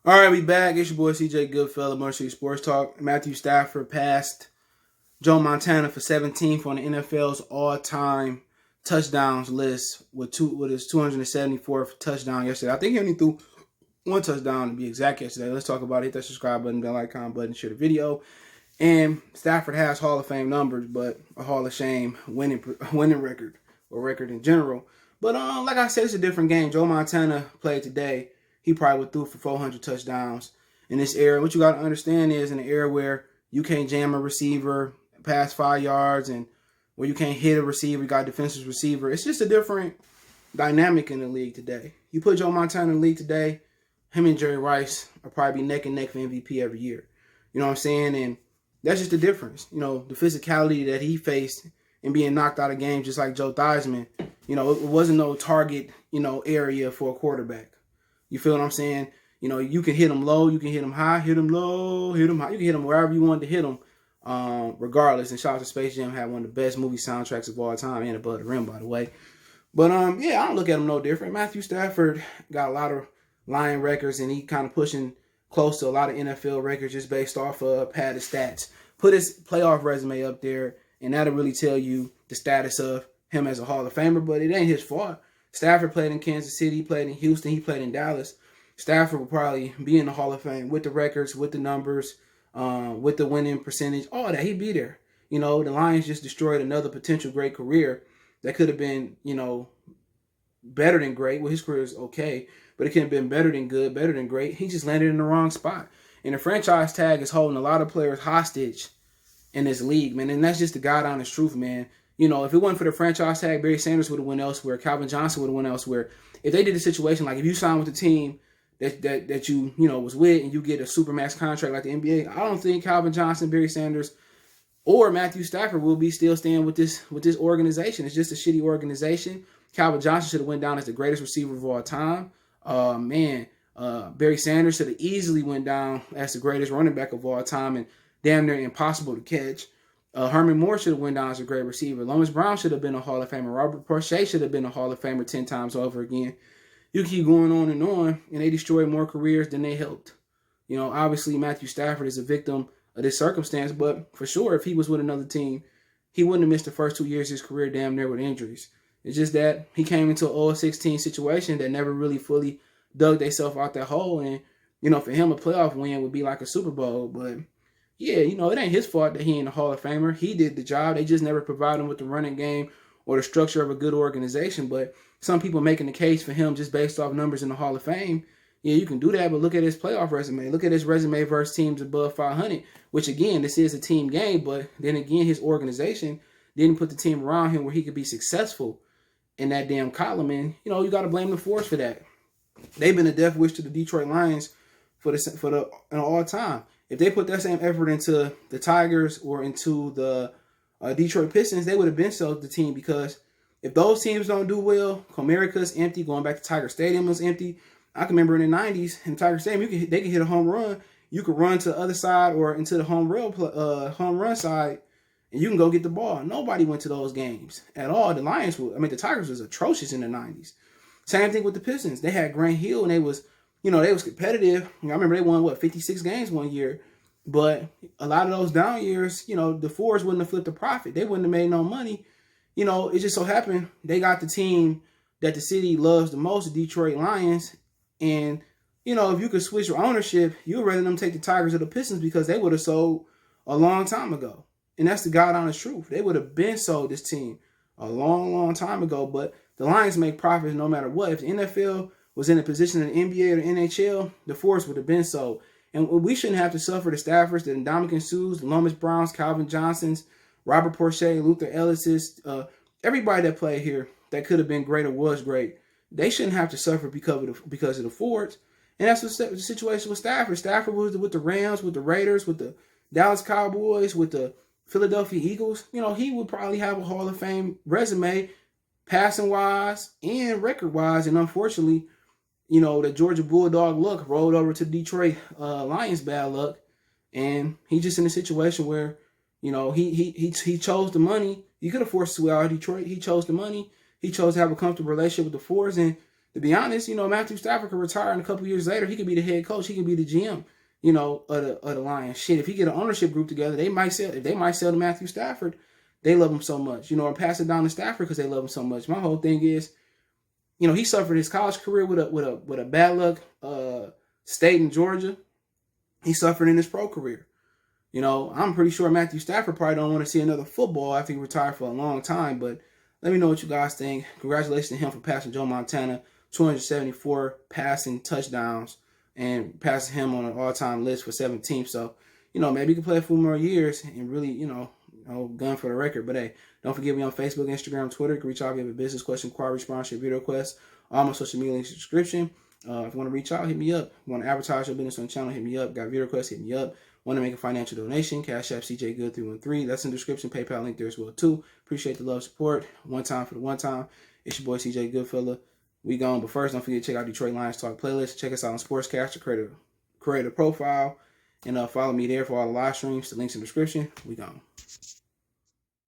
All right, we back. It's your boy CJ Goodfella, Motor City Sports Talk. Matthew Stafford passed Joe Montana for 17th on the NFL's all-time touchdowns list with his 274th touchdown yesterday. I think he only threw one touchdown to be exact yesterday. Let's talk about it. Hit that subscribe button, the like, comment button, share the video. And Stafford has Hall of Fame numbers, but a Hall of Shame winning record or record in general. But like I said, it's a different game. Joe Montana played today. He probably would threw for 400 touchdowns in this era. What you got to understand is in an era where you can't jam a receiver past 5 yards and where you can't hit a receiver, you got a defensive receiver. It's just a different dynamic in the league today. You put Joe Montana in the league today, him and Jerry Rice are probably neck and neck for MVP every year. You know what I'm saying? And that's just the difference. You know, the physicality that he faced and being knocked out of games just like Joe Theismann, you know, it wasn't no target, area for a quarterback. You feel what I'm saying? You know, you can hit him low, you can hit him high, hit him low, hit him high. You can hit him wherever you want to hit him, regardless. And shout out to Space Jam, had one of the best movie soundtracks of all time, and Above the Rim, by the way. But, yeah, I don't look at him no different. Matthew Stafford got a lot of Lion records, and he kind of pushing close to a lot of NFL records just based off of padded stats. Put his playoff resume up there, and that'll really tell you the status of him as a Hall of Famer, but it ain't his fault. Stafford played in Kansas City, he played in Houston, he played in Dallas. Stafford will probably be in the Hall of Fame with the records, with the numbers, with the winning percentage, all that. He'd be there. You know, the Lions just destroyed another potential great career that could have been, better than great. Well, his career is okay, but it could have been better than good, better than great. He just landed in the wrong spot. And the franchise tag is holding a lot of players hostage in this league, man. And that's just the God honest truth, man. You know, if it wasn't for the franchise tag, Barry Sanders would have went elsewhere. Calvin Johnson would have went elsewhere. If they did a situation like if you signed with the team that you was with and you get a supermax contract like the NBA, I don't think Calvin Johnson, Barry Sanders, or Matthew Stafford will be still staying with this organization. It's just a shitty organization. Calvin Johnson should have went down as the greatest receiver of all time. Barry Sanders should have easily went down as the greatest running back of all time and damn near impossible to catch. Herman Moore should have went down as a great receiver. Lomas Brown should have been a Hall of Famer. Robert Porcher should have been a Hall of Famer 10 times over again. You keep going on, and they destroyed more careers than they helped. You know, obviously Matthew Stafford is a victim of this circumstance, but for sure, if he was with another team, he wouldn't have missed the first 2 years of his career damn near with injuries. It's just that he came into an 0-16 situation that never really fully dug themselves out that hole, and, for him, a playoff win would be like a Super Bowl, but yeah, it ain't his fault that he ain't a Hall of Famer. He did the job. They just never provided him with the running game or the structure of a good organization. But some people making the case for him just based off numbers in the Hall of Fame. Yeah, you can do that, but look at his playoff resume. Look at his resume versus teams above 500, which, again, this is a team game. But then again, his organization didn't put the team around him where he could be successful in that damn column. And, you got to blame the Force for that. They've been a death wish to the Detroit Lions for all time. If they put that same effort into the Tigers or into the Detroit Pistons, they would have been sold the team, because if those teams don't do well, Comerica's empty, going back to Tiger Stadium was empty. I can remember in the 90s in Tiger Stadium, they could hit a home run. You could run to the other side or into the home run side, and you can go get the ball. Nobody went to those games at all. The Tigers was atrocious in the 90s. Same thing with the Pistons. They had Grant Hill, and they was competitive. I remember they won, 56 games one year. But a lot of those down years, the Fords wouldn't have flipped a profit. They wouldn't have made no money. It just so happened they got the team that the city loves the most, the Detroit Lions. And, if you could switch your ownership, you would rather them take the Tigers or the Pistons, because they would have sold a long time ago. And that's the God honest truth. They would have been sold this team a long, long time ago. But the Lions make profits no matter what. If the NFL was in a position in the NBA or the NHL, the Force would have been sold. And we shouldn't have to suffer the Staffords, the Ndamukong Suhs, the Lomas Browns, Calvin Johnsons, Robert Porcher, Luther Ellis's, everybody that played here that could have been great or was great. They shouldn't have to suffer because of the Fords. And that's what the situation with Stafford. Stafford was with the Rams, with the Raiders, with the Dallas Cowboys, with the Philadelphia Eagles. He would probably have a Hall of Fame resume, passing-wise and record-wise. And unfortunately, the Georgia Bulldog luck rolled over to Detroit Lions bad luck, and he's just in a situation where, he chose the money. He could have forced his way out of Detroit. He chose the money. He chose to have a comfortable relationship with the Fords, and to be honest, Matthew Stafford could retire, and a couple years later, he could be the head coach. He could be the GM, of the Lions. Shit, if he get an ownership group together, they might sell. If they might sell to Matthew Stafford, they love him so much, or pass it down to Stafford because they love him so much. My whole thing is, he suffered his college career with a bad luck state in Georgia. He suffered in his pro career. I'm pretty sure Matthew Stafford probably don't want to see another football after he retired for a long time. But let me know what you guys think. Congratulations to him for passing Joe Montana, 274 passing touchdowns, and passing him on an all-time list for 17th. So, maybe he can play a few more years and really, gun for the record. But hey, don't forget me on Facebook, Instagram, Twitter. You can reach out if you have a business question, inquiry, sponsorship, video request. All my social media links in the description. If you want to reach out, hit me up. If you want to advertise your business on the channel, hit me up. Got video requests, hit me up. Want to make a financial donation, Cash App CJGood313. That's in the description. PayPal link there as well too. Appreciate the love, support. One time for the one time. It's your boy CJ Goodfella. We gone, but first don't forget to check out Detroit Lions Talk playlist. Check us out on Sportscastr, create a profile, and follow me there for all the live streams. The links in the description. We gone.